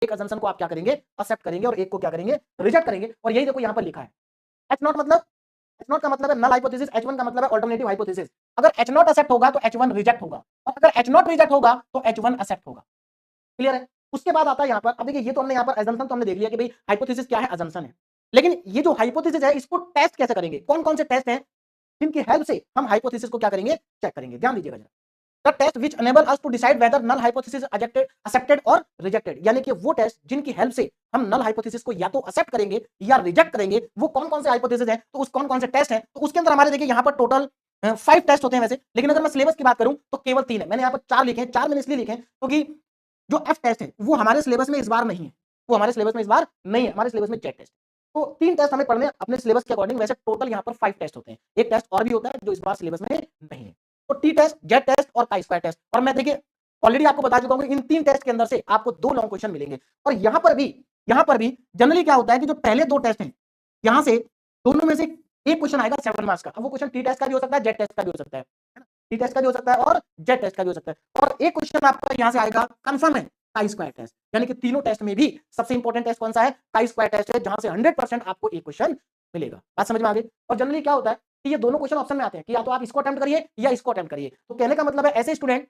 एक assumption को आप क्या करेंगे, एक्सेप्ट करेंगे और एक को क्या करेंगे, रिजेक्ट करेंगे। और यही देखो यहाँ पर लिखा है H0 मतलब, H0 का मतलब है नल हाइपोथेसिस, H1 का मतलब है अल्टरनेटिव हाइपोथेसिस। अगर H0 एक्सेप्ट होगा तो H1 रिजेक्ट होगा, और अगर H0 रिजेक्ट होगा तो H1 एक्सेप्ट होगा। क्लियर है? उसके बाद आता है यहाँ पर, अब देखिए ये तो हमने यहाँ पर assumption तो हमने देख लिया कि भाई हाइपोथेसिस क्या है, assumption है। लेकिन ये जो हाइपोथेसिस है इसको टेस्ट कैसे करेंगे, कौन कौन से टेस्ट हैं जिनकी हेल्प से हम हाइपोथेसिस को क्या करेंगे, चेक करेंगे। ध्यान दीजिएगा जरा, the test which enable us to decide whether null hypothesis accepted और रिजेक्टेड, यानी कि वो टेस्ट जिनकी हेल्प से हम नल हाइपोथेसिस को या तो एक्सेप्ट करेंगे या रिजेक्ट करेंगे, वो कौन कौन से हाइपोथेसिस हैं, तो उस कौन कौन से टेस्ट हैं। तो उसके अंदर हमारे देखिए यहाँ पर टोटल 5 टेस्ट होते हैं वैसे, लेकिन अगर मैं सिलेबस की बात करूं तो केवल 3 है। मैंने यहाँ पर 4 लिखे हैं, 4 मैंने इसलिए लिखे हैं क्योंकि जो एफ टेस्ट है वो हमारे सिलेबस में इस बार नहीं है, वो हमारे सिलेबस में इस बार नहीं है, हमारे सिलेबस में जेट टेस्ट। तो 3 टेस्ट हमें पढ़ने अपने सिलेबस के अकॉर्डिंग, वैसे टोटल यहाँ पर 5 टेस्ट होते हैं, एक टेस्ट और भी होता है जो इस बार सिलेबस में नहीं है। तो टी टेस्ट, जेट टेस्ट और काई स्क्वायर टेस्ट। और मैं देखिए ऑलरेडी आपको बता चुका हूँ इन 3 टेस्ट के अंदर से आपको 2 लॉन्ग क्वेश्चन मिलेंगे। और यहाँ पर भी जनरली क्या होता है कि जो पहले 2 टेस्ट हैं यहाँ से दोनों में से एक क्वेश्चन आएगा 7 मार्क्स का। अब वो क्वेश्चन टी टेस्ट का भी हो सकता है, जेट टेस्ट का भी हो सकता है ना, टी टेस्ट का भी हो सकता है और जेट टेस्ट का भी हो सकता है। और एक क्वेश्चन आपका यहाँ से आएगा कंफर्म है, काई स्क्वायर टेस्ट। यानी कि तीनों टेस्ट में भी सबसे इंपॉर्टेंट टेस्ट कौन सा है, काई स्क्वायर टेस्ट है, जहां से 100% आपको एक क्वेश्चन मिलेगा। बात समझ में आ गई। और जनरली क्या होता है कि ये दोनों क्वेश्चन ऑप्शन में आते हैं कि या तो आप इसको अटेम्प्ट करिए या इसको अटेम्प्ट करिए। तो कहने का मतलब है ऐसे स्टूडेंट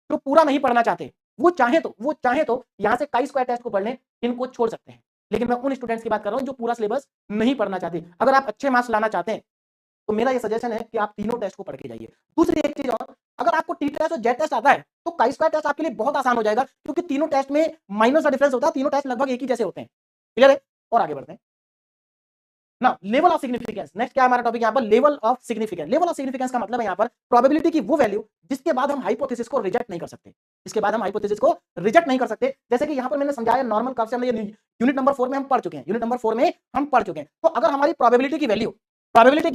जो पूरा नहीं पढ़ना चाहते, वो चाहे तो यहाँ से काई स्क्वायर टेस्ट को पढ़ लें, इनको छोड़ सकते हैं। लेकिन मैं उन स्टूडेंट्स की बात कर रहा हूँ जो पूरा सिलेबस नहीं पढ़ना चाहते। अगर आप अच्छे मार्क्स लाना चाहते हैं तो मेरा ये सजेशन है कि आप तीनों टेस्ट को पढ़ के जाइए। दूसरी एक चीज और, अगर आपको टी टेस्ट और जेट टेस्ट आता है तो काई स्क्वायर टेस्ट आपके लिए बहुत आसान हो जाएगा, क्योंकि तीनों टेस्ट में माइनर सा डिफरेंस होता है, तीनों टेस्ट लगभग एक ही जैसे होते हैं। क्लियर है? और आगे बढ़ते हैं ना, लेवल ऑफ सिग्निफिकेंस। नेक्स्ट क्या हमारा टॉपिक यहाँ पर, level of significance. Level of significance का मतलब है यहाँ पर प्रोबेबिलिटी की वो वैल्यू जिसके बाद हम हाइपोथेसिस को रिजेक्ट नहीं कर सकते, इसके बाद हम हाइपोथेसिस को रिजेक्ट नहीं कर सकते। जैसे कि यहाँ पर मैंने समझाया नॉर्मल कर्व से, हमने यूनिट नंबर 4 में हम पढ़ चुके हैं, यूनिट नंबर 4 में हम पढ़ चुके हैं। तो अगर हमारी प्रोबेबिलिटी की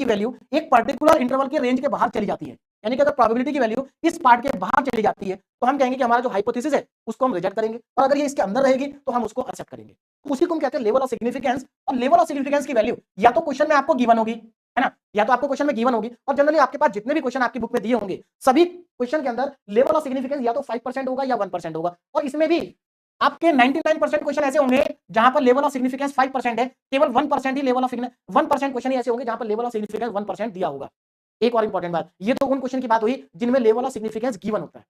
वैल्यू एक पर्टिकुलर इंटरवल के रेंज के बाहर चली जाती है, यानी कि अगर प्रोबेबिलिटी की वैल्यू इस पार्ट के बाहर चली जाती है, तो हम कहेंगे कि हमारा जो हाइपोथेसिस है उसको हम रिजेक्ट करेंगे, और अगर ये इसके अंदर रहेगी तो हम उसको एक्सेप्ट करेंगे। तो उसी को हम कहते हैं लेवल ऑफ सिग्निफिकेंस। और लेवल ऑफ सिग्निफिकेंस की वैल्यू या तो क्वेश्चन में आपको गिवन होगी, है ना, या तो आपको क्वेश्चन में गिवन होगी। और जनरली आपके पास जितने भी क्वेश्चन आपकी बुक में दिए होंगे, सभी क्वेश्चन के अंदर लेवल ऑफ सिग्निफिकेंस या तो 5% होगा या 1% होगा। और इसमें भी आपके 99% क्वेश्चन ऐसे होंगे जहां पर लेवल ऑफ सिग्निफिकेंस 5% है, केवल 1% ही लेवल ऑफ 1% क्वेश्चन ही ऐसे होंगे जहां पर लेवल ऑफ सिग्निफिकेंस 1% दिया होगा। एक और इंपॉर्टेंट बात, ये तो उन क्वेश्चन की बात हुई जिनमें लेवल ऑफ सिग्निफिकेंस गिवन होता है,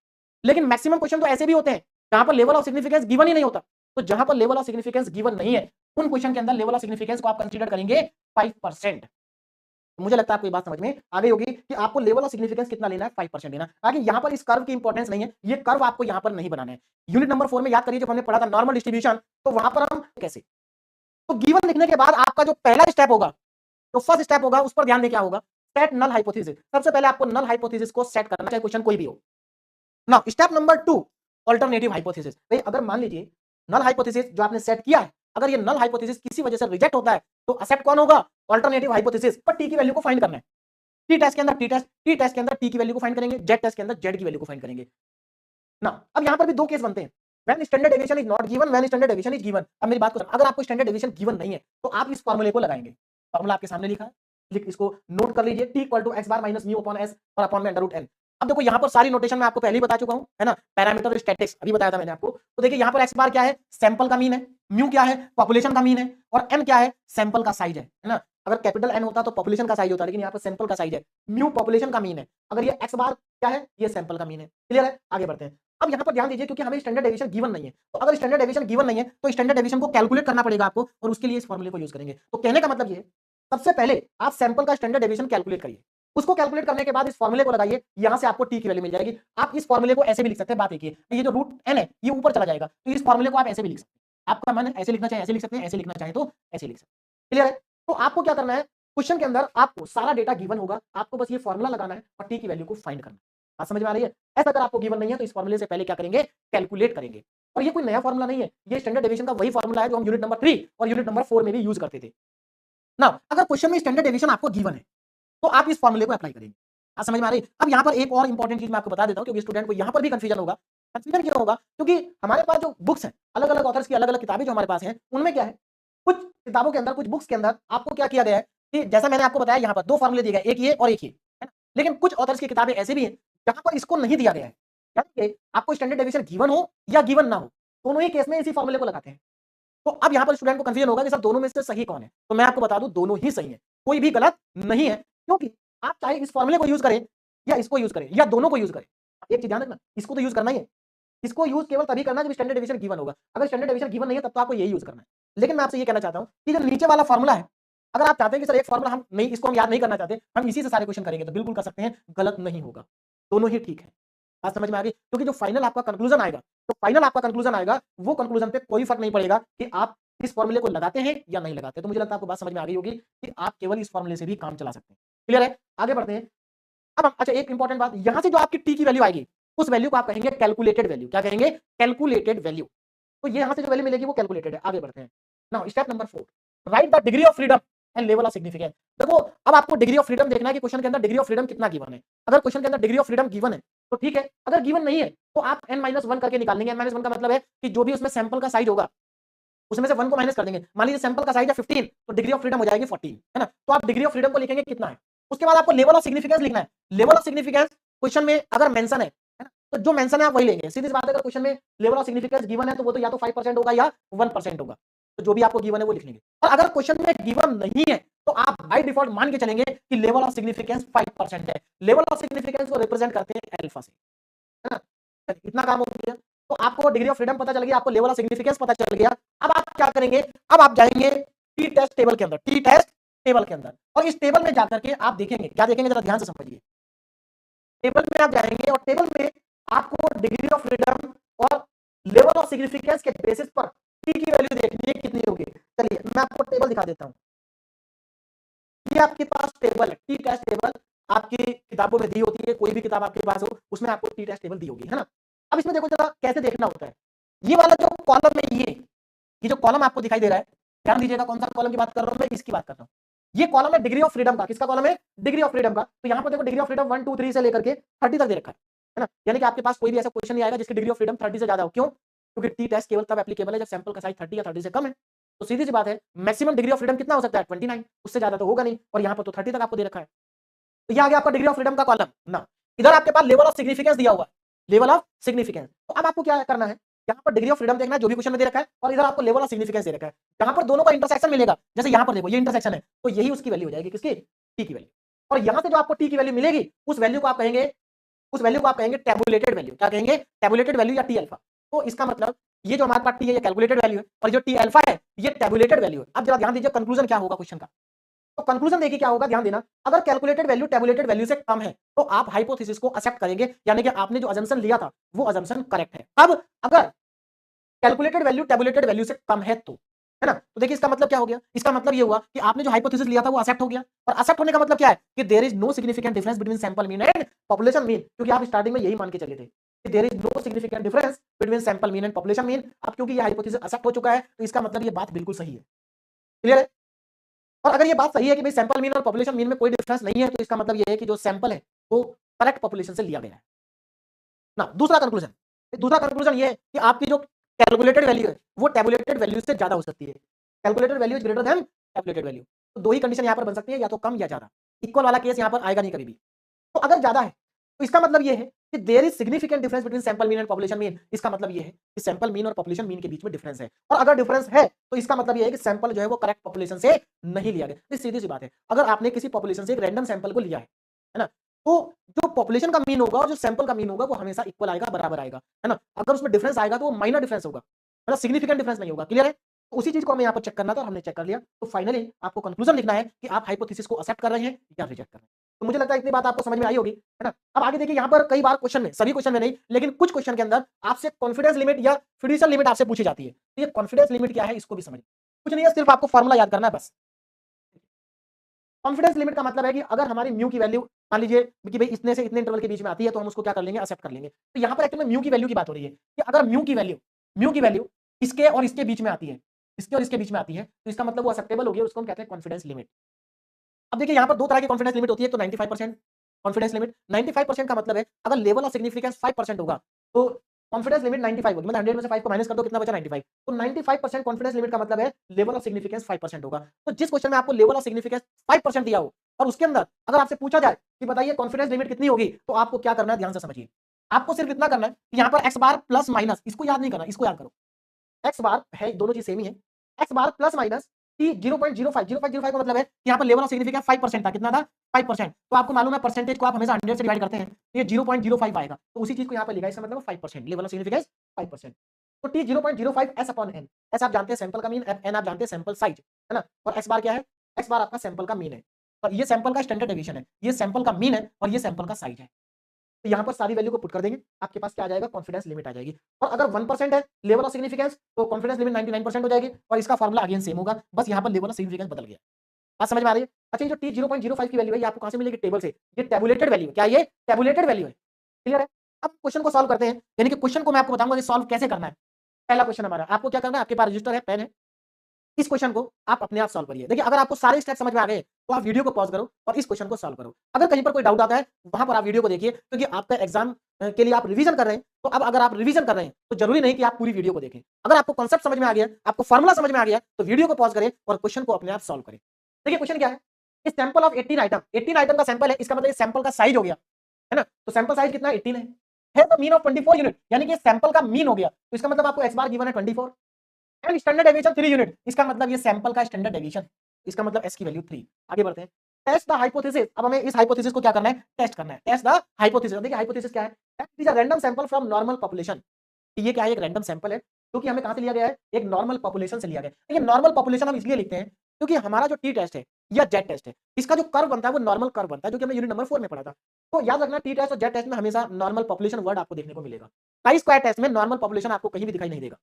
लेकिन मैक्सिमम क्वेश्चन तो ऐसे भी होते हैं जहां पर लेवल ऑफ सिग्निफिकेंस गिवन ही नहीं होता। तो जहां पर लेवल ऑफ सिग्निफिकेंस गिवन नहीं है, उन क्वेश्चन के अंदर लेवल ऑफ सिग्निफिकेंस को आप कंसीडर करेंगे 5%। मुझे लगता है आपको ये बात समझ में आ गई होगी कि आपको लेवल ऑफ सिग्निफिकेंस कितना लेना है, 5% लेना। आगे यहाँ पर इस कर्व की इंपॉर्टेंस नहीं है, ये कर्व आपको यहाँ पर नहीं बनाना है। यूनिट नंबर 4 में याद करिए जब हमने पढ़ा था नॉर्मल डिस्ट्रीब्यूशन, तो वहां पर हम कैसे, तो गिवन लिखने के बाद आपका जो पहला स्टेप होगा, जो फर्स्ट स्टेप होगा, उस पर ध्यान दें क्या होगा, सेट नल हाइपोथेसिस। सबसे पहले आपको नल हाइपोथेसिस को सेट करना, चाहे क्वेश्चन कोई भी हो। Now step number 2, alternative hypothesis. भाई अगर मान लीजिए नल हाइपोथेसिस जो आपने सेट किया है, अगर ये नल हाइपोथेसिस किसी वजह से रिजेक्ट होता है, तो एक्सेप्ट कौन होगा, अल्टरनेटिव हाइपोथेसिस। पर टी की वैल्यू को फाइंड करना है। टी टेस्ट के अंदर टी टेस्ट के अंदर टी की वैल्यू को फाइंड करेंगे, जेड टेस्ट के अंदर जेड की वैल्यू को फाइंड करेंगे ना। अब यहां पर भी दो केस बनते हैं, when standard deviation is not given, when standard deviation is given. अब मेरी बात को, अगर आपको स्टैंडर्ड डेविएशन गिवन नहीं है तो आप इस फार्मूले को लगाएंगे। फार्मूला आपके सामने लिखा है, इसको नोट कर लीजिए, t equal to x bar minus mu upon s और अपॉन में अंडर रूट एन। अब देखो यहाँ पर सारी नोटेशन मैं आपको पहले ही बता चुका हूं, है ना, पैरामीटर स्टैटिक्स अभी बताया था मैंने आपको। तो देखिए यहाँ पर एक्स बार क्या है, सैंपल का मीन है, म्यू क्या है, पॉपुलेशन का मीन है, और एन क्या है, सैंपल का साइज है ना। अगर कैपिटल एन होता तो पॉपुलेशन का साइज होता, लेकिन यहाँ पर सैंपल का साइज है। म्यू पॉपुलेशन का मीन है, अगर ये एक्स बार क्या है, ये सैंपल का मीन है। क्लियर है? आगे बढ़ते हैं। अब यहाँ पर ध्यान दीजिए, क्योंकि हमें स्टैंडर्ड डेविएशन गिवन नहीं है, तो अगर स्टैंडर्ड डेविएशन गिवन नहीं है तो स्टैंडर्ड डेविएशन को कैलकुलेट करना पड़ेगा आपको, और उसके लिए इस फॉर्मूले को यूज करेंगे। तो कहने का मतलब ये, सबसे पहले आप सैंपल का स्टैंडर्ड डेविएशन कैलकुलेट करिए, उसको कैलकुलेट करने के बाद इस फॉर्मूले को लगाइए, यहां से आपको टी की वैल्यू मिल जाएगी। आप इस फॉर्मूले को ऐसे भी लिख सकते हैं, बात एक ही है, ये जो रूट एन है ये ऊपर चला जाएगा, तो इस फॉर्मूले को आप ऐसे भी लिख सकते हैं। आपका मन ऐसे लिखना चाहे ऐसे लिख सकते हैं, ऐसे लिखना चाहे तो ऐसे लिख सकते हैं। क्लियर है? तो आपको क्या करना है, क्वेश्चन के अंदर आपको सारा डेटा गिवन होगा, आपको बस ये फॉर्मूला लगाना है और टी की वैल्यू को फाइंड करना है। बात समझ में आ रही है? ऐसा अगर आपको गिवन नहीं है तो इस फॉर्मूले से पहले क्या करेंगे, कैलकुलेट करेंगे। और ये कोई नया फॉर्मूला नहीं है, ये स्टैंडर्ड डेविएशन का वही फॉर्मूला है जो हम यूनिट नंबर 3 और यूनिट नंबर 4 में भी यूज करते थे ना। अगर क्वेश्चन में स्टैंडर्ड डेविएशन आपको गिवन है तो आप इस फॉर्मूले को अप्लाई करेंगे। आप समझ में आ रही है? अब यहाँ पर एक और इंपॉर्टेंट चीज मैं आपको बता देता हूँ, क्योंकि स्टूडेंट को यहाँ पर भी कंफ्यूजन होगा। कंफ्यूजन क्यों होगा, क्योंकि हमारे पास जो बुक्स हैं, अलग अलग ऑथर्स की अलग अलग किताबें जो हमारे पास हैं, उनमें क्या है, कुछ किताबों के अंदर, कुछ बुक्स के अंदर आपको क्या किया गया है कि जैसा मैंने आपको बताया, यहाँ पर दो फॉर्मूले दिए गए, एक ये और एक ये, है ना। लेकिन कुछ ऑथर्स की किताबें ऐसी भी हैं जहाँ पर इसको नहीं दिया गया है, यानी कि आपको स्टैंडर्ड डेविएशन गिवन हो या गिवन ना हो, दोनों ही केस में इसी फॉर्मूले को लगाते हैं। तो अब यहाँ पर स्टूडेंट को कंफ्यूजन होगा कि सर दोनों में से सही कौन है, तो मैं आपको बता दूं दोनों ही सही है, कोई भी गलत नहीं है, क्योंकि आप चाहे इस फॉर्मूले को यूज करें या इसको यूज करें या दोनों को यूज करें, एक चीज ध्यान रखना, इसको तो यूज करना ही है, इसको यूज केवल तभी करना जब स्टैंडर्ड डेविएशन गिवन होगा, अगर स्टैंडर्ड डेविएशन गिवन नहीं है तब तो आपको यही यूज करना है। लेकिन मैं आपसे ये कहना चाहता हूं कि जो नीचे वाला फॉर्मूला है, अगर आप चाहते हैं कि सर एक फॉर्मूला हम नहीं, इसको हम याद नहीं करना चाहते, हम इसी से सारे क्वेश्चन करेंगे, तो बिल्कुल कर सकते हैं, गलत नहीं होगा, दोनों ही ठीक है। बात समझ में आ गई? क्योंकि जो फाइनल आपका कंक्लूजन आएगा, तो फाइनल आपका कंक्लूजन आएगा, वो कंक्लूजन पे कोई फर्क नहीं पड़ेगा कि आप इस फॉर्मूले को लगाते हैं या नहीं लगाते। तो मुझे लगता है आपको बात समझ में आ गई होगी कि आप केवल इस फॉर्मूले से भी काम चला सकते हैं। क्लियर है? आगे बढ़ते हैं। अब अच्छा एक इंपॉर्टेंट बात, यहां से जो आपकी टी की वैल्यू आएगी, उस वैल्यू को आप कहेंगे कैलकुलेटेड वैल्यू। क्या कहेंगे? Calculated value. तो ये यहां से जो वैल्यू मिलेगी वो कैलकुलेटेड है। आगे बढ़ते हैं। Now step number 4, right the degree of freedom and level of significance. देखो अब आपको डिग्री ऑफ फ्रीडम देखना है कि क्वेश्चन के अंदर डिग्री ऑफ फ्रीडम कितना गिवन है। अगर क्वेश्चन के अंदर डिग्री ऑफ फ्रीडम गिवन है तो ठीक है, अगर गिवन नहीं है तो आप n-1 करके निकाल लेंगे। n-1 का मतलब है कि जो भी उसमें सैंपल का साइज होगा उसमें से 1 को माइनस कर देंगे। मान लीजिए सैंपल का साइज है 15, तो डिग्री ऑफ फ्रीडम हो जाएगी 14, है ना? तो आप डिग्री ऑफ फ्रीडम को लिखेंगे कितना है। उसके बाद आपको लेवल ऑफ सिग्निफिकेंस लिखना है। लेवल ऑफ सिग्निफिकेंस क्वेश्चन में अगर मेंशन है ना? तो जो मेंशन है आप वही लेंगे। सीधी सी बात है, अगर क्वेश्चन में लेवल ऑफ सिग्निफिकेंस गिवन है तो वो तो या तो 5% होगा या 1% होगा। तो जो भी आपको गिवन है वो लिख लेंगे। और अगर क्वेश्चन में गिवन नहीं है तो आप बाय डिफॉल्ट मान के चलेंगे कि लेवल ऑफ सिग्निफिकेंस 5% है। लेवल ऑफ सिग्निफिकेंस को रिप्रेजेंट करते हैं अल्फा से, है ना? इतना काम हो गया। तो आपको डिग्री ऑफ फ्रीडम पता चल गया, आपको लेवल ऑफ सिग्निफिकेंस पता चल गया। अब आप क्या करेंगे? अब आप जाएंगे टी टेस्ट टेबल के अंदर, टी टेस्ट टेबल के अंदर, और इस टेबल में जाकर के आप देखेंगे, क्या देखेंगे जरा ध्यान से समझिए। टेबल में आप जाएंगे और टेबल में आपको डिग्री ऑफ फ्रीडम और लेवल ऑफ सिग्निफिकेंस के बेसिस पर टी की वैल्यू देखनी है कितनी होगी। चलिए मैं आपको टेबल दिखा देता हूं। ये आपके पास टेबल है, टी टेस्ट टेबल आपकी किताबों में दी होती है, कोई भी किताब आपके पास हो उसमें आपको टी टेस्ट टेबल दी होगी, है ना? अब इसमें देखो जरा कैसे देखना होता है। ये वाला जो कॉलम है, ये जो कॉलम आपको दिखाई दे रहा है, ध्यान दीजिएगा कौन सा कॉलम की बात कर रहा हूं मैं, इसकी बात कर रहा हूं। ये कॉलम है डिग्री ऑफ फ्रीडम का। किसका कॉलम है? डिग्री ऑफ फ्रीडम का। तो यहाँ पर देखो डिग्री ऑफ फ्रीडम 1 2 3 से लेकर के 30 तक दे रखा है ना? यानी कि आपके पास कोई भी ऐसा क्वेश्चन नहीं आएगा जिसकी डिग्री ऑफ फ्रीडम 30 से ज्यादा हो। क्यों? क्योंकि टी टेस्ट केवल तब एप्लीकेबल है जब सैंपल का साइज 30 या 30 से कम है। तो सीधी सी बात है, मैक्सिमम डिग्री ऑफ फ्रीडम कितना हो सकता है? 29, उससे ज्यादा तो होगा नहीं, और यहाँ पर तो 30 तक आपको दे रखा है। तो ये आ गया आपका डिग्री ऑफ फ्रीडम का कॉलम ना। इधर आपके पास लेवल ऑफ सिग्निफिकेंस दिया हुआ है, लेवल ऑफ सिग्निफिकेंस। तो अब आपको क्या करना है, यहाँ पर डिग्री ऑफ फ्रीडम देखना है जो भी क्वेश्चन में दे रखा है, और इधर आपको लेवल ऑफ सिग्निफिकेंस दे रखा है। यहाँ पर दोनों का इंटरसेक्शन मिलेगा, जैसे यहाँ पर देखो ये इंटरसेक्शन है, तो यही उसकी वैल्यू हो जाएगी, किसकी? टी की वैल्यू। और यहाँ से जो आपको टी की वैल्यू मिलेगी उस वैल्यू को आप कहेंगे, उस वैल्यू को आप कहेंगे टेबुलेटेड वैल्यू। क्या कहेंगे? टेबुलेटेड वैल्यू या टी अल्फा। तो इसका मतलब ये जो हमारे पास टी है ये कैलकुलेटेड वैल्यू है, और जो टी अल्फा है ये टेबुलेटेड वैल्यू है। अब जरा ध्यान दीजिए कंक्लूजन क्या होगा क्वेश्चन का। तो कंक्लूजन देखिए क्या होगा, ध्यान देना। अगर कैलकुलेटेड वैल्यू टेबुलेटेड वैल्यू से कम है तो आप हाइपोथेसिस को एक्सेप्ट करेंगे, यानी कि आपने जो अजम्पशन लिया था वो अजम्पशन करेक्ट है। अब अगर कैलकुलेटेड वैल्यू टेबुलेटेड वैल्यू से कम है तो, है ना? तो देखिए इसका मतलब क्या हो गया, इसका मतलब ये हुआ कि आपने जो हाइपोथेसिस लिया था वो एक्सेप्ट हो गया। और एक्सेप्ट होने का मतलब क्या है कि there is no significant difference between sample mean and population mean, क्योंकि आप स्टार्टिंग में यही मान के चले थे कि there is no significant difference between sample mean and population mean. अब क्योंकि ये हाइपोथेसिस एक्सेप्ट हो चुका है तो इसका मतलब ये बात बिल्कुल सही है। क्लियर है? और अगर ये बात सही है कि भाई सैंपल मीन और पॉपुलेशन मीन में कोई डिफरेंस नहीं है, तो इसका मतलब ये है कि जो सैंपल है वो करेक्ट पॉपुलेशन से लिया गया है ना। दूसरा कंक्लूजन ये है कि आपकी जो कैलकुलेटेड वैल्यू है वो टेबुलेटेड वैल्यू से ज्यादा हो सकती है। Calculated value is greater than tabulated value. तो दो ही कंडीशन यहाँ पर बन सकती है, या तो कम या ज्यादा। इक्वल वाला केस यहाँ पर आएगा नहीं कभी भी। तो अगर ज्यादा है तो इसका मतलब ये है कि there is significant difference between sample mean and population mean. इसका मतलब ये है कि सैंपल मीन और पॉपुलेशन मीन के बीच में डिफरेंस है। और अगर डिफरेंस है तो इसका मतलब ये है कि सैंपल जो है वो करेक्ट पॉपुलेशन से नहीं लिया गया। तो सीधी सी बात है, अगर आपने किसी पॉपुलेशन से एक रैंडम सैंपल को लिया है ना, तो जो पॉपुलेशन का मीन होगा और जो सैंपल का मीन होगा वो हमेशा इक्वल आएगा, बराबर आएगा, है ना? अगर उसमें डिफरेंस आएगा तो वो माइनर डिफरेंस होगा, मतलब सिग्निफिकेंट डिफरेंस नहीं होगा। क्लियर है? तो उसी चीज को हमें यहाँ पर चेक करना था और हमने चेक कर लिया। तो फाइनली आपको कंक्लूजन लिखना है कि आप हाइपोथेसिस को एक्सेप्ट कर रहे हैं या रिजेक्ट कर रहे हैं। तो मुझे लगता है इतनी बात आपको समझ में आई होगी, है ना? अब आगे देखिए, यहाँ पर कई बार क्वेश्चन में, सभी क्वेश्चन में नहीं लेकिन कुछ क्वेश्चन के अंदर आपसे कॉन्फिडेंस लिमिट या फिड्यूशियल लिमिट आपसे पूछी जाती है। तो ये कॉन्फिडेंस लिमिट क्या है इसको भी समझिए। कुछ नहीं है, सिर्फ आपको फॉर्मूला याद करना है बस। कॉन्फिडेंस लिमिट का मतलब है कि अगर हमारी म्यू की वैल्यू मान लीजिए कि भाई इतने से इतने इंटरवल के बीच में आती है तो हम उसको क्या कर लेंगे, एक्सेप्ट कर लेंगे। तो यहाँ पर एक्चुअली म्यू की वैल्यू की बात हो रही है कि अगर म्यू की वैल्यू इसके और इसके बीच में आती है, इसके और इसके बीच में आती है, तो इसका मतलब वो एक्सेप्टेबल होगी, उसको हम कहते हैं कॉन्फिडेंस लिमिट। अब देखिए यहाँ पर दो तरह की कॉन्फिडेंस लिमिट होती है। तो 95% कॉन्फिडेंस लिमिट, 95% का मतलब है अगर लेवल ऑफ सिग्निफिकेंस 5% होगा तो कॉन्फिडेंस लिमिट 95 होगी, मतलब 100 में से 5 को माइनस कर दो, कितना बचा? 95। तो 95% कॉन्फिडेंस लिमिट का मतलब है लेवल ऑफ सिग्निफिकेंस 5% होगा। तो जिस क्वेश्चन में आपको लेवल ऑफ सिग्निफिकेंस 5% दिया हो और उसके अंदर अगर आपसे पूछा जाए कि बताइए कॉन्फिडेंस लिमिट कितनी होगी, तो आपको क्या करना है, ध्यान से समझिए। आपको सिर्फ इतना करना है कि यहाँ पर एक्स बार प्लस माइनस, इसको याद नहीं करना, इसको याद करो। एक्स बार है, दोनों चीज सेम ही है, एक्स बार प्लस माइनस टी 0.05 का मतलब है कि यहाँ पर लेवल ऑफ सिग्निफिकेंस 5% था। कितना था? 5%। तो आपको मालूम है परसेंटेज को आप हमेशा 100 से डिवाइड करते हैं, तो ये 0.05 आएगा। तो उसी चीज को यहाँ पर लिखा है, इसका मतलब 5%, लेवल ऑफ सिग्निफिकेंस 5%। तो t 0.05 s upon n. S आप जानते हैं सैंपल का मीन, एन आप जानते हैं सैंपल साइज, है ना। और एक्स बार क्या है? एक्स बार आपका सैंपल का मीन है, और ये सैंपल का स्टैंडर्ड डेविएशन है, ये सैंपल का मीन है, और ये सैंपल का साइज है। तो यहाँ पर सारी वैल्यू को पुट कर देंगे, आपके पास क्या आ जाएगा? कॉन्फिडेंस लिमिट आ जाएगी। और अगर 1% है लेवल ऑफ सिग्निफिकेंस, तो कॉन्फिडेंस लिमिट 99% हो जाएगी, और इसका फॉर्मुला अगेन सेम होगा, बस यहाँ पर लेवल ऑफ सिग्निफिकेंस बदल गया। बात समझ में आ रही है? अच्छा, ये जो टी 0.05 की वैल्यू है, ये आपको कहाँ से मिलेगी? टेबल से। ये टेबुलेटेड वैल्यू है। क्या ये? टेबुलेटेड वैल्यू है। क्लियर है? अब क्वेश्चन को सॉल्व करते हैं, यानी कि क्वेश्चन को मैं आपको बताऊंगा कि सॉल्व कैसे करना है। पहला क्वेश्चन हमारा, आपको क्या करना है? आपके पास रजिस्टर है, पेन है, इस क्वेश्चन को आप अपने आप सॉल्व करिए। देखिए, अगर आपको सारे स्टेप समझ में आ गए तो आप वीडियो को पॉज करो और इस क्वेश्चन को सॉल्व करो। अगर कहीं पर कोई डाउट आता है, वहां पर आप वीडियो को देखिए, क्योंकि आपका एग्जाम के लिए आप रिवीजन कर रहे हैं। तो अब अगर आप रिवीजन कर रहे हैं तो जरूरी नहीं कि आप पूरी वीडियो को देखें। अगर आपको कॉन्सेप्ट समझ में आ गया, आपको फॉर्मुला समझ में आ गया, तो वीडियो को पॉज करें और क्वेश्चन को अपने आप सॉल्व करें। देखिए क्वेश्चन क्या है? इस सैंपल ऑफ 18 आइटम, 18 आइटम का सैंपल है, इसका मतलब सैंपल का साइज हो गया, है ना। तो सैंपल साइज कितना? 18 है द मीन ऑफ 24 यूनिट, यानी कि सैंपल का मीन हो गया। तो इसका मतलब आपको एक्स बार गिवन है 24, एंड स्टैंडर्ड डेविएशन 3 यूनिट, इसका मतलब ये सैंपल का स्टैंडर्ड डेविएशन, इसका मतलब एस की वैल्यू 3। आगे बढ़ते हैं, टेस्ट द हाइपोथेसिस। अब हमें इस हाइपोथेसिस को क्या करना है? टेस्ट करना है। Test the hypothesis. देखिए हाइपोथेसिस क्या है? It is a random sample from normal population. ये क्या है? एक रैंडम सैंपल है, क्योंकि हमें कहां से लिया गया है? एक नॉर्मल पॉपुलेशन से लिया गया है। ये नॉर्मल पॉपुलेशन हम इसलिए लिखते हैं क्योंकि हमारा जो टी टेस्ट है या जेड टेस्ट है, इसका जो कर्व बनता है वो नॉर्मल कर्व बनता है, जो कि हमने यूनिट नंबर 4 में पढ़ा था। तो याद रखना, टी टेस्ट और जेड टेस्ट में हमेशा नॉर्मल पॉपुलेशन वर्ड आपको देखने को मिलेगा। काई स्क्वायर टेस्ट में नॉर्मल पॉपुलेशन आपको कहीं भी दिखाई नहीं देगा।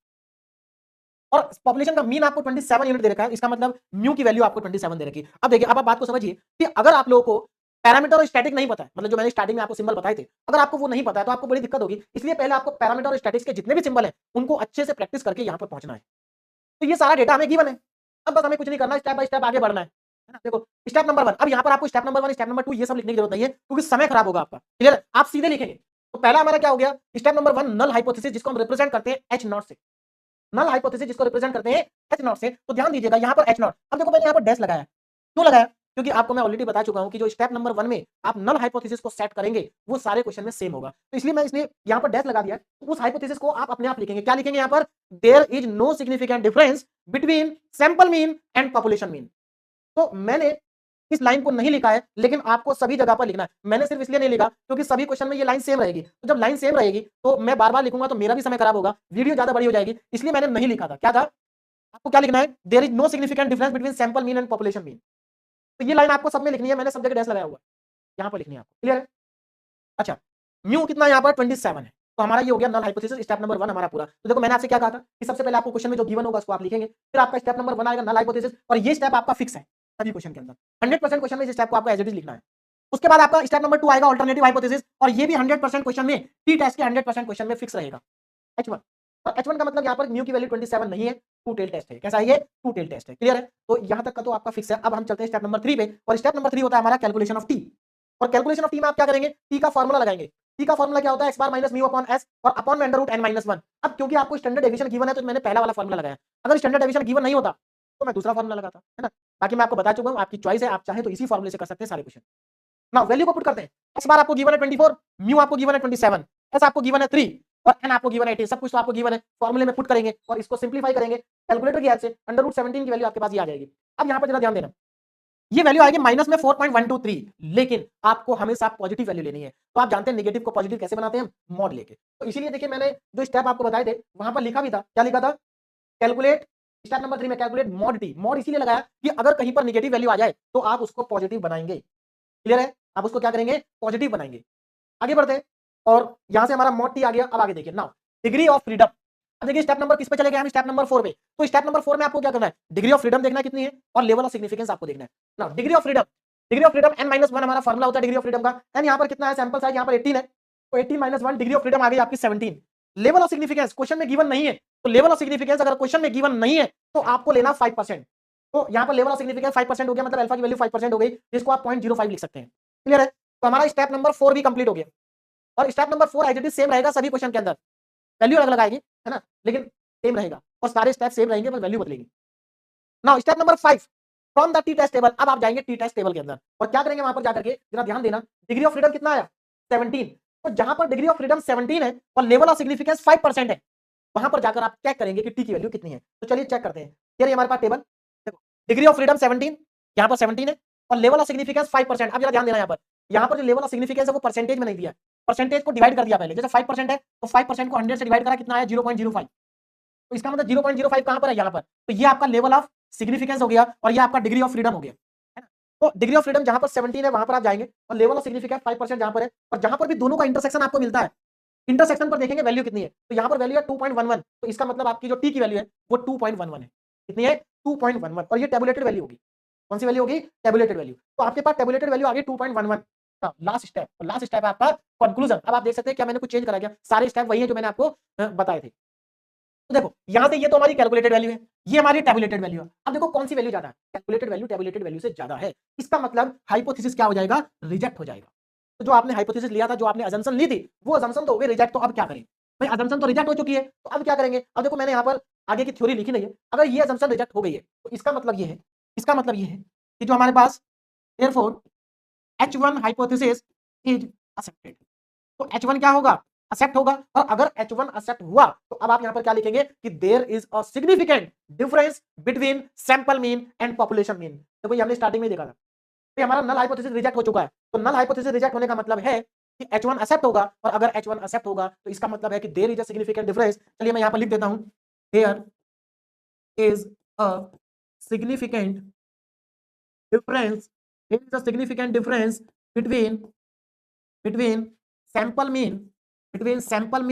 और पॉपुलेशन का मीन आपको 27 यूनिट दे रखा है, इसका मतलब म्यू की वैल्यू आपको 27 दे रखी है। अब देखिए, अब आप बात को समझिए कि अगर आप लोगों को पैरामीटर और स्टैटिक नहीं पता है, मतलब जो मैंने स्टार्टिंग में आपको सिंबल बताए थे, अगर आपको वो नहीं पता है तो आपको बड़ी दिक्कत होगी। इसलिए पहले आपको पैरामीटर और स्टैटिक्स के जितने भी सिंबल हैं उनको अच्छे से प्रैक्टिस करके यहाँ पर पहुंचना है। तो ये सारा डेटा हमें गिवन है, अब बस हमें कुछ नहीं करना, स्टेप बाय स्टेप आगे बढ़ना है ना। देखो स्टेप नंबर 1, अब यहाँ पर आपको स्टेप नंबर 1, स्टेप नंबर 2 ये सब लिखने की जरूरत नहीं है, क्योंकि समय खराब होगा आपका। क्लियर है? आप सीधे लिखेंगे। तो पहला हमारा क्या हो गया? स्टेप नंबर 1, नल हाइपोथेसिस, जिसको हम रिप्रेजेंट करते हैं एच नॉट से। नल हाइपोथेसिस जिसको रिप्रेजेंट करते हैं एच नॉट से। तो ध्यान दीजिएगा यहाँ पर एच नॉट, अब देखो मैंने यहाँ पर डैश लगाया। क्यों लगाया? क्योंकि आपको मैं ऑलरेडी बता चुका हूं कि जो स्टेप नंबर 1 में आप नल हाइपोथेसिस को सेट करेंगे वो सारे क्वेश्चन में सेम होगा, तो इसलिए मैं इसलिए यहाँ पर डैश लगा दिया। तो उस हाइपोथेसिस को आप अपने आप लिखेंगे। क्या लिखेंगे यहाँ पर? There is no significant difference between sample mean and population mean. तो मैंने इस लाइन को नहीं लिखा है, लेकिन आपको सभी जगह पर लिखना है। मैंने सिर्फ इसलिए नहीं लिखा क्योंकि सभी क्वेश्चन में ये लाइन सेम रहेगी। तो जब लाइन सेम रहेगी तो मैं बार बार लिखूंगा तो मेरा भी समय खराब होगा, वीडियो ज्यादा बड़ी हो जाएगी, इसलिए मैंने नहीं लिखा था। क्या था? आपको क्या लिखना है? There is no significant difference between sample mean and population mean. तो ये लाइन आपको सब में लिखनी है, मैंने सब जगह डैश लगाया हुआ है, यहाँ पर लिखनी है आपको। क्लियर है? अच्छा, म्यू कितना यहाँ पर 27 है, तो हमारा ये हो गया नल हाइपोथेसिस, स्टेप नंबर 1 हमारा पूरा। तो देखो मैंने आपसे क्या कहा था कि सबसे पहले आपको क्वेश्चन में जो गिवन होगा उसको आप लिखेंगे, फिर आपका स्टेप नंबर 1 आएगा नल हाइपोथेसिस, और ये स्टेप आपका फिक्स है सभी क्वेश्चन के अंदर। 100% क्वेश्चन में इस स्टेप को आपको एज इट इज लिखना है। उसके बाद आपका स्टेप नंबर 2 आएगा अल्टरनेटिव हाइपोथेसिस, और ये भी 100% क्वेश्चन में, टी टेस्ट के 100% क्वेश्चन में फिक्स रहेगा H1। और H1 का मतलब यहाँ पर म्यू की वैल्यू 27 नहीं है, टू टेल टेस्ट है। कैसा है ये? टू टेल टेस्ट है। क्लियर है? तो यहाँ तक का तो आपका फिक्स है। अब हम चलते हैं स्टेप नंबर 3 पे, और स्टेप नंबर 3 होता है हमारा कैलकुलेशन ऑफ टी। और कैलकुलेशन ऑफ टी में आप क्या करेंगे? टी का फॉर्मूला लगाएंगे। टी का फॉर्मूला क्या होता है? X bar minus mu upon s, और अपॉन में अंडर रूट एन माइनस 1। अब क्योंकि आपको स्टैंडर्ड डेविएशन गिवन है तो मैंने पहला वाला फॉर्मूला लगाया। अगर स्टैंडर्ड डेविएशन गिवन नहीं होता तो मैं दूसरा फॉर्मूला लगाता, है ना। बाकी मैं आपको बता चुका हूँ, आपकी चॉइस है, आप चाहे तो इसी फॉर्मूले से कर सकते हैं सारे क्वेश्चन। नाउ वैल्यू को पुट करते हैं। एक्स बार आपको गिवन है 24, म्यू आपको गिवन है 27, एस आपको गिवन है 3, और एन आपको गिवन है 18। सब कुछ तो आपको गिवन है, फॉर्मूले में पुट करेंगे और इसको सिंप्लीफाई करेंगे कैलकुलेटर की हेल्प से। अंडर रूट 17 की वैल्यू आपके पास ये आ जाएगी। अब यहाँ पर जरा ध्यान देना, ये वैल्यू आएगी माइनस में 4.123, लेकिन आपको हमेशा पॉजिटिव वैल्यू लेनी है। तो आप जानते हैं नेगेटिव को पॉजिटिव कैसे बनाते हैं? मॉड लेके। तो इसीलिए देखिए मैंने जो स्टेप आपको बताए थे वहां पर लिखा भी था। क्या लिखा था? कैलकुलेट, स्टेप नंबर 3 में कैलकुलेट मॉड टी। मॉड इसीलिए लगाया कि अगर कहीं पर नेगेटिव वैल्यू आ जाए तो आप उसको पॉजिटिव बनाएंगे। क्लियर है? आप उसको क्या करेंगे? पॉजिटिव बनाएंगे। आगे बढ़ते हैं, और यहां से हमारा मॉड टी आ गया। अब आगे देखिए, नाउ डिग्री ऑफ फ्रीडम। अब देखिए स्टेप नंबर किस पे चले गए हम? स्टेप नंबर 4 पे। तो स्टेप नंबर 4 में आपको क्या करना है? डिग्री ऑफ फ्रीडम देखना कितनी है, और लेवल ऑफ सिग्निफिकेंस आपको देखना है। Now degree of freedom, degree of freedom n-1 हमारा फॉर्मूला होता है डिग्री ऑफ फ्रीडम का। एन यहाँ पर कितना है? सैंपल साइज यहाँ पर 18 है, तो 18 - 1 डिग्री ऑफ फ्रीडम आ गई आपकी 17। लेवल ऑफ सिग्निफिकेंस क्वेश्चन में गिवन नहीं है, तो लेवल ऑफ सिग्निफिकेंस अगर क्वेश्चन में गिवन नहीं है तो आपको लेना 5%। तो यहाँ पर लेवल ऑफ सिग्निफिकेंस 5% हो गया, मतलब अल्फा की वैल्यू 5% हो गई, जिसको आप 0.05 लिख सकते हैं। क्लियर है? तो हमारा स्टेप नंबर 4 भी कंप्लीट हो गया, और step number 4 as it is same रहेगा सभी क्वेश्चन के अंदर। वैल्यू अलग लगाएगी, है ना, लेकिन सेम रहेगा, और सारे स्टेप सेम रहेंगे, बस वैल्यू बदलेगी। Now step number 5, from the t test table. अब आप जाएंगे टी टेस्ट टेबल के अंदर, और क्या करेंगे वहां पर जाकर के? जरा ध्यान देना, डिग्री ऑफ फ्रीडम कितना आया? 17। तो जहां पर डिग्री ऑफ फ्रीडम 17 है और लेवल ऑफ सिग्निफिकेंस 5% है, वहां पर जाकर आप चेक करेंगे कि टी की वैल्यू कितनी है। तो चलिए चेक करते हैं। ये रही हमारे पास टेबल, देखो डिग्री ऑफ फ्रीडम 17, यहाँ पर 17 है, और लेवल ऑफ सिग्निफिकेंस 5%। अब जरा ध्यान देना, यहाँ पर जो लेवल ऑफ सिग्निफिकेंस है वो परसेंटेज में नहीं दिया है, परसेंटेज को डिवाइड कर दिया पहले। जैसे 5% है तो 5% को 100 से डिवाइड करा, कितना आया 0.05। तो इसका मतलब 0.05 कहां पर है, यहाँ पर। तो ये आपका लेवल ऑफ सिग्निफिकेंस हो गया और ये आपका डिग्री ऑफ फ्रीडम हो गया, है ना। तो डिग्री ऑफ फ्रीडम जहां पर 17 है वहां पर आप जाएंगे, और लेवल ऑफ सिग्निफिकेंस 5% जहां पर है, और जहां पर भी दोनों का इंटरसेक्शन आपको मिलता है, इंटरसेक्शन पर देखेंगे वैल्यू कितनी है। तो यहाँ पर वैल्यू है 2.11, तो इसका मतलब आपकी जो टी की वैल्यू है वो 2.11 है। कितनी है, 2.11, और ये टेबुलेटेड वैल्यू होगी। कौन सी वैल्यू होगी, टेबुलेटेड वैल्यू। तो आपके पास टेबुलेटेड वैल्यू आ गई 2.11। लास्ट स्टेप, और लास्ट स्टेप है आपका कंक्लूजन। अब आप देख सकते हैं क्या मैंने कुछ चेंज करा क्या, सारे स्टेप वही है जो मैंने आपको बताए थे। तो देखो यहां से ये तो हमारी कैलकुलेटेड वैल्यू है, ये हमारी टेबुलेटेड वैल्यू है। अब देखो कौन सी वैल्यू ज्यादा है, कैलकुलेटेड वैल्यू टेबुलेटेड वैल्यू से ज्यादा है। इसका मतलब हाइपोथेसिस क्या हो जाएगा, रिजेक्ट हो जाएगा। तो जो आपने हाइपोथेसिस लिया था, जो आपने अजम्पशन ली थी, वो अजम्पशन तो हो गई रिजेक्ट। तो अब क्या करें भाई, अजम्पशन तो रिजेक्ट हो चुकी है, तो अब क्या करेंगे। अब देखो मैंने यहाँ पर आगे की थ्योरी लिखी नहीं है। अगर ये अजम्पशन रिजेक्ट हो गई है तो इसका मतलब ये है, इसका मतलब ये है कि जो हमारे पास therefore H1 hypothesis is accepted. तो H1 क्या होगा, एक्सेप्ट होगा। और अगर H1 एक्सेप्ट हुआ तो अब आप यहां पर क्या लिखेंगे कि there is a significant difference between sample mean and population mean. देखो ये हमने स्टार्टिंग में देखा था, तो हमारा नल हाइपोथेसिस रिजेक्ट हो चुका है। तो नल हाइपोथेसिस रिजेक्ट होने का मतलब है कि H1 एक्सेप्ट होगा, और अगर H1 एक्सेप्ट होगा तो इसका मतलब है कि there is a significant difference. चलिए मैं यहां पर लिख देता हूं, there is a significant difference, there is a significant difference between sample mean, between sample mean